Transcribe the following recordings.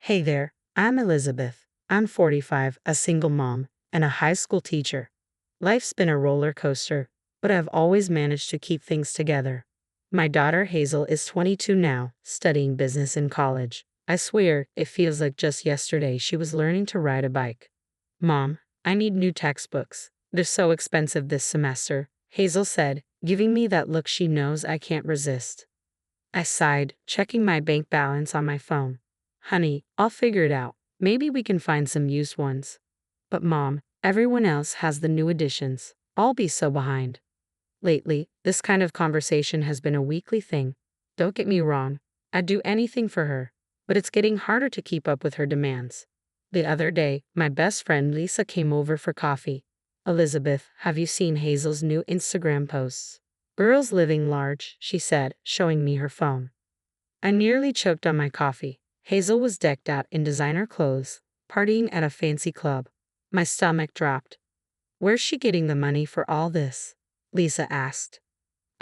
Hey there, I'm Elizabeth. I'm 45, a single mom, and a high school teacher. Life's been a roller coaster, but I've always managed to keep things together. My daughter Hazel is 22 now, studying business in college. I swear, it feels like just yesterday she was learning to ride a bike. Mom, I need new textbooks. They're so expensive this semester, Hazel said, giving me that look she knows I can't resist. I sighed, checking my bank balance on my phone. Honey, I'll figure it out. Maybe we can find some used ones. But Mom, everyone else has the new editions. I'll be so behind. Lately, this kind of conversation has been a weekly thing. Don't get me wrong, I'd do anything for her, but it's getting harder to keep up with her demands. The other day, my best friend Lisa came over for coffee. Elizabeth, have you seen Hazel's new Instagram posts? Girls living large, she said, showing me her phone. I nearly choked on my coffee. Hazel was decked out in designer clothes, partying at a fancy club. My stomach dropped. Where's she getting the money for all this? Lisa asked.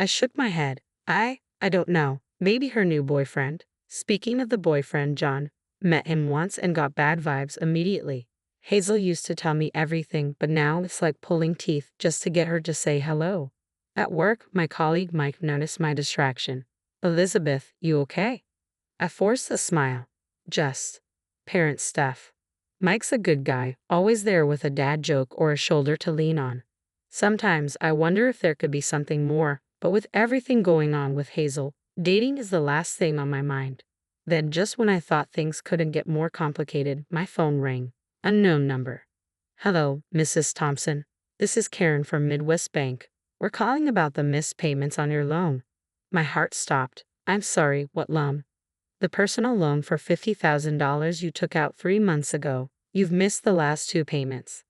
I shook my head. I don't know. Maybe her new boyfriend. Speaking of the boyfriend, John, met him once and got bad vibes immediately. Hazel used to tell me everything, but now it's like pulling teeth just to get her to say hello. At work, my colleague Mike noticed my distraction. Elizabeth, you okay? I forced a smile. Just parent stuff. Mike's a good guy, always there with a dad joke or a shoulder to lean on. Sometimes I wonder if there could be something more, but with everything going on with Hazel, dating is the last thing on my mind. Then, just when I thought things couldn't get more complicated, my phone rang. Unknown number. Hello, Mrs. Thompson. This is Karen from Midwest Bank. We're calling about the missed payments on your loan. My heart stopped. I'm sorry, what loan? The personal loan for $50,000 you took out 3 months ago. You've missed the last 2 payments.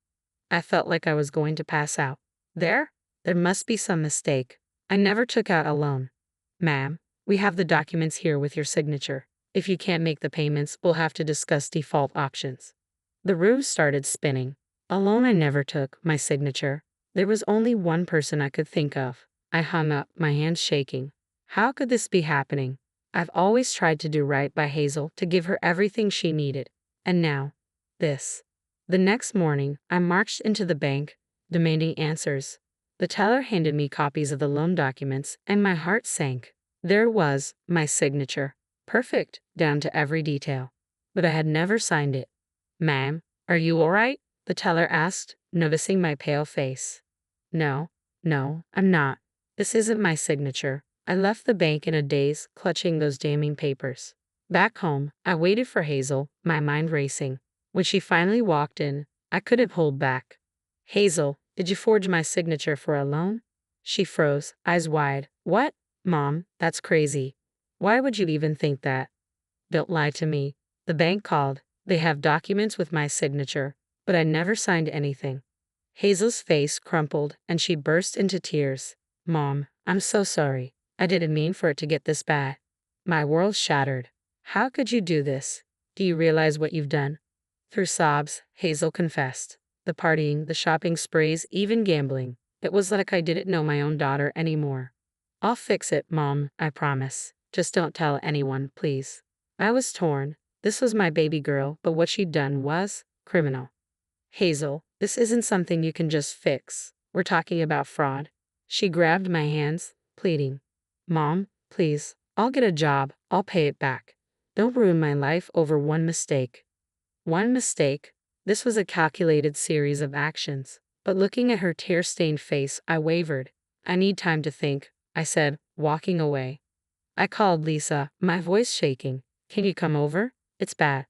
I felt like I was going to pass out. There must be some mistake. I never took out a loan. Ma'am, we have the documents here with your signature. If you can't make the payments, we'll have to discuss default options. The room started spinning. A loan I never took, my signature. There was only one person I could think of. I hung up, my hands shaking. How could this be happening? I've always tried to do right by Hazel, to give her everything she needed. And now, this. The next morning, I marched into the bank, demanding answers. The teller handed me copies of the loan documents, and my heart sank. There it was, my signature. Perfect, down to every detail. But I had never signed it. Ma'am, are you all right? The teller asked, noticing my pale face. No, I'm not. This isn't my signature. I left the bank in a daze, clutching those damning papers. Back home, I waited for Hazel, my mind racing. When she finally walked in, I couldn't hold back. Hazel, did you forge my signature for a loan? She froze, eyes wide. What? Mom, that's crazy. Why would you even think that? Don't lie to me. The bank called. They have documents with my signature, but I never signed anything. Hazel's face crumpled, and she burst into tears. Mom, I'm so sorry. I didn't mean for it to get this bad. My world shattered. How could you do this? Do you realize what you've done? Through sobs, Hazel confessed. The partying, the shopping sprees, even gambling. It was like I didn't know my own daughter anymore. I'll fix it, Mom, I promise. Just don't tell anyone, please. I was torn. This was my baby girl, but what she'd done was criminal. Hazel, this isn't something you can just fix. We're talking about fraud. She grabbed my hands, pleading. Mom, please, I'll get a job. I'll pay it back. Don't ruin my life over one mistake. One mistake? This was a calculated series of actions. But looking at her tear-stained face, I wavered. I need time to think, I said, walking away. I called Lisa, my voice shaking. Can you come over? It's bad.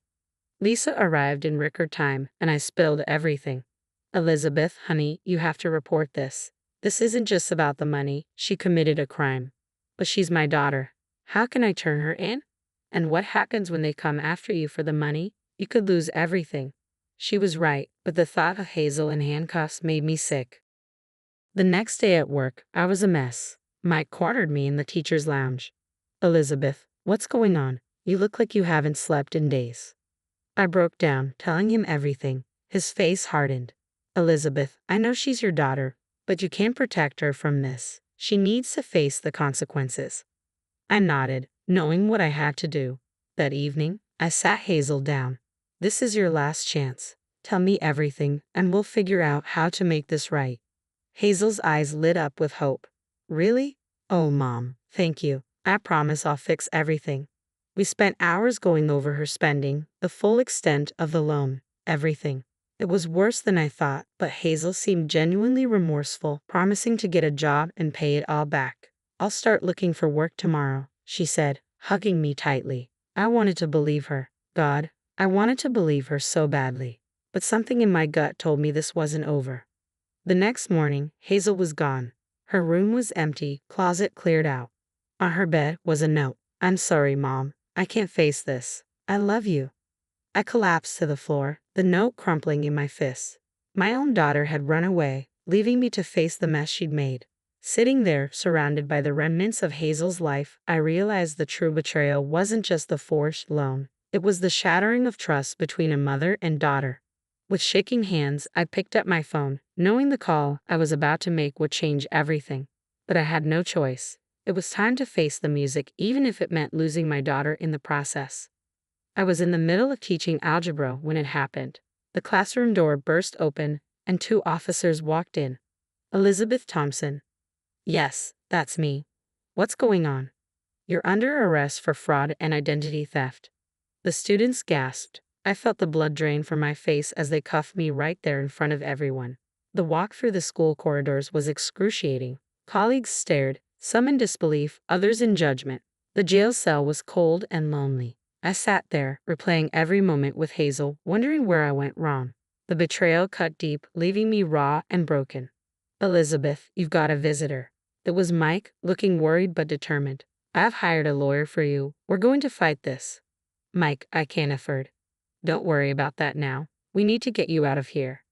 Lisa arrived in record time, and I spilled everything. Elizabeth, honey, you have to report this. This isn't just about the money. She committed a crime. But she's my daughter. How can I turn her in? And what happens when they come after you for the money? You could lose everything. She was right, but the thought of Hazel in handcuffs made me sick. The next day at work, I was a mess. Mike cornered me in the teacher's lounge. Elizabeth, what's going on? You look like you haven't slept in days. I broke down, telling him everything. His face hardened. Elizabeth, I know she's your daughter, but you can't protect her from this. She needs to face the consequences. I nodded, knowing what I had to do. That evening, I sat Hazel down. This is your last chance. Tell me everything, and we'll figure out how to make this right. Hazel's eyes lit up with hope. Really? Oh, Mom, thank you. I promise I'll fix everything. We spent hours going over her spending, the full extent of the loan, everything. It was worse than I thought, but Hazel seemed genuinely remorseful, promising to get a job and pay it all back. I'll start looking for work tomorrow, she said, hugging me tightly. I wanted to believe her. God, I wanted to believe her so badly. But something in my gut told me this wasn't over. The next morning, Hazel was gone. Her room was empty, closet cleared out. On her bed was a note. I'm sorry, Mom. I can't face this. I love you. I collapsed to the floor, the note crumpling in my fists. My own daughter had run away, leaving me to face the mess she'd made. Sitting there, surrounded by the remnants of Hazel's life, I realized the true betrayal wasn't just the forced loan. It was the shattering of trust between a mother and daughter. With shaking hands, I picked up my phone, knowing the call I was about to make would change everything. But I had no choice. It was time to face the music, even if it meant losing my daughter in the process. I was in the middle of teaching algebra when it happened. The classroom door burst open, and 2 officers walked in. Elizabeth Thompson. Yes, that's me. What's going on? You're under arrest for fraud and identity theft. The students gasped. I felt the blood drain from my face as they cuffed me right there in front of everyone. The walk through the school corridors was excruciating. Colleagues stared, some in disbelief, others in judgment. The jail cell was cold and lonely. I sat there, replaying every moment with Hazel, wondering where I went wrong. The betrayal cut deep, leaving me raw and broken. Elizabeth, you've got a visitor. It was Mike, looking worried but determined. I've hired a lawyer for you. We're going to fight this. Mike, I can't afford. Don't worry about that now. We need to get you out of here.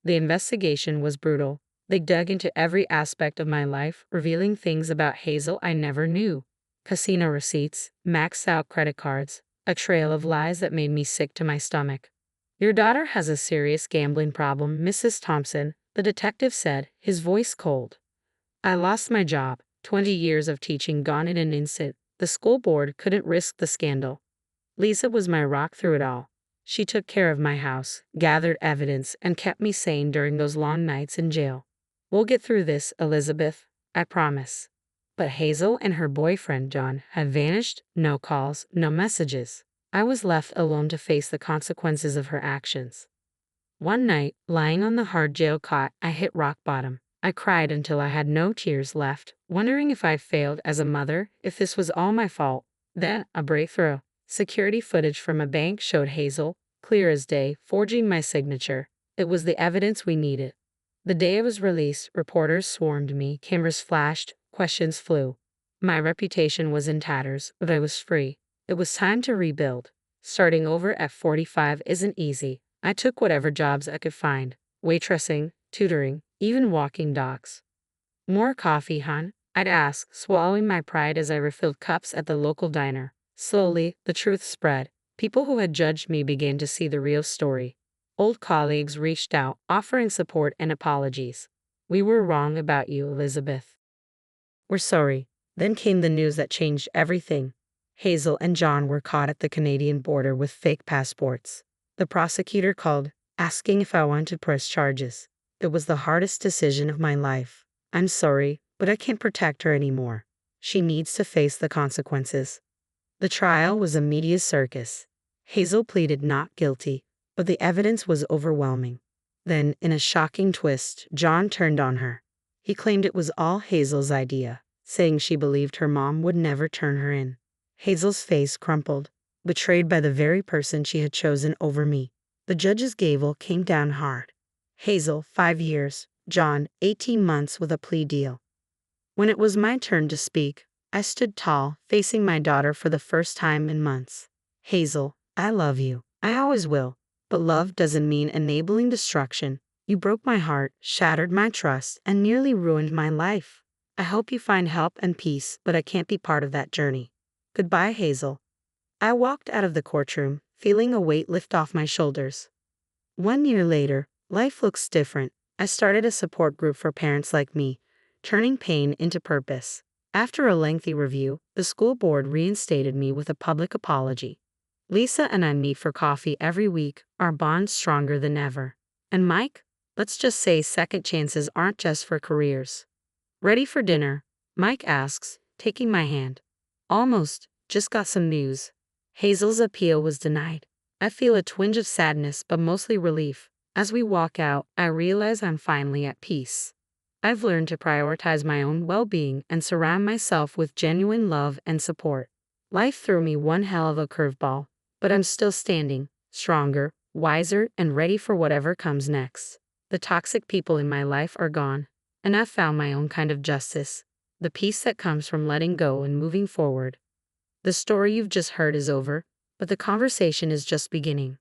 The investigation was brutal. They dug into every aspect of my life, revealing things about Hazel I never knew. Casino receipts, maxed out credit cards, a trail of lies that made me sick to my stomach. Your daughter has a serious gambling problem, Mrs. Thompson, the detective said, his voice cold. I lost my job, 20 years of teaching gone in an instant. The school board couldn't risk the scandal. Lisa was my rock through it all. She took care of my house, gathered evidence, and kept me sane during those long nights in jail. We'll get through this, Elizabeth, I promise. But Hazel and her boyfriend, John, had vanished, no calls, no messages. I was left alone to face the consequences of her actions. One night, lying on the hard jail cot, I hit rock bottom. I cried until I had no tears left, wondering if I'd failed as a mother, if this was all my fault. Then, a breakthrough. Security footage from a bank showed Hazel, clear as day, forging my signature. It was the evidence we needed. The day it was released, reporters swarmed me, cameras flashed, questions flew. My reputation was in tatters, but I was free. It was time to rebuild. Starting over at 45 isn't easy. I took whatever jobs I could find. Waitressing, tutoring, even walking dogs. More coffee, hon? I'd ask, swallowing my pride as I refilled cups at the local diner. Slowly, the truth spread. People who had judged me began to see the real story. Old colleagues reached out, offering support and apologies. We were wrong about you, Elizabeth. We're sorry. Then came the news that changed everything. Hazel and John were caught at the Canadian border with fake passports. The prosecutor called, asking if I wanted to press charges. It was the hardest decision of my life. I'm sorry, but I can't protect her anymore. She needs to face the consequences. The trial was a media circus. Hazel pleaded not guilty, but the evidence was overwhelming. Then, in a shocking twist, John turned on her. He claimed it was all Hazel's idea, saying she believed her mom would never turn her in. Hazel's face crumpled, betrayed by the very person she had chosen over me. The judge's gavel came down hard. Hazel, 5 years. John, 18 months with a plea deal. When it was my turn to speak, I stood tall, facing my daughter for the first time in months. Hazel, I love you. I always will. But love doesn't mean enabling destruction. You broke my heart, shattered my trust, and nearly ruined my life. I hope you find help and peace, but I can't be part of that journey. Goodbye, Hazel. I walked out of the courtroom, feeling a weight lift off my shoulders. 1 year later, life looks different. I started a support group for parents like me, turning pain into purpose. After a lengthy review, the school board reinstated me with a public apology. Lisa and I meet for coffee every week, our bond stronger than ever. And Mike? Let's just say second chances aren't just for careers. Ready for dinner? Mike asks, taking my hand. Almost, just got some news. Hazel's appeal was denied. I feel a twinge of sadness but mostly relief. As we walk out, I realize I'm finally at peace. I've learned to prioritize my own well-being and surround myself with genuine love and support. Life threw me one hell of a curveball, but I'm still standing, stronger, wiser, and ready for whatever comes next. The toxic people in my life are gone, and I've found my own kind of justice, the peace that comes from letting go and moving forward. The story you've just heard is over, but the conversation is just beginning.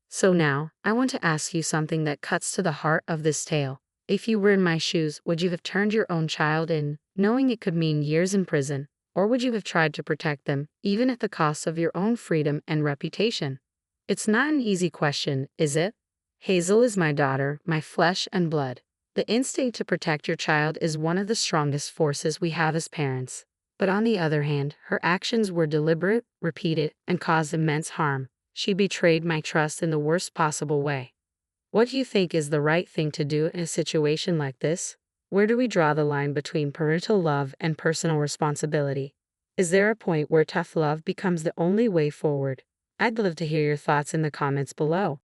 So now, I want to ask you something that cuts to the heart of this tale. If you were in my shoes, would you have turned your own child in, knowing it could mean years in prison, or would you have tried to protect them, even at the cost of your own freedom and reputation? It's not an easy question, is it? Hazel is my daughter, my flesh and blood. The instinct to protect your child is one of the strongest forces we have as parents. But on the other hand, her actions were deliberate, repeated, and caused immense harm. She betrayed my trust in the worst possible way. What do you think is the right thing to do in a situation like this? Where do we draw the line between parental love and personal responsibility? Is there a point where tough love becomes the only way forward? I'd love to hear your thoughts in the comments below.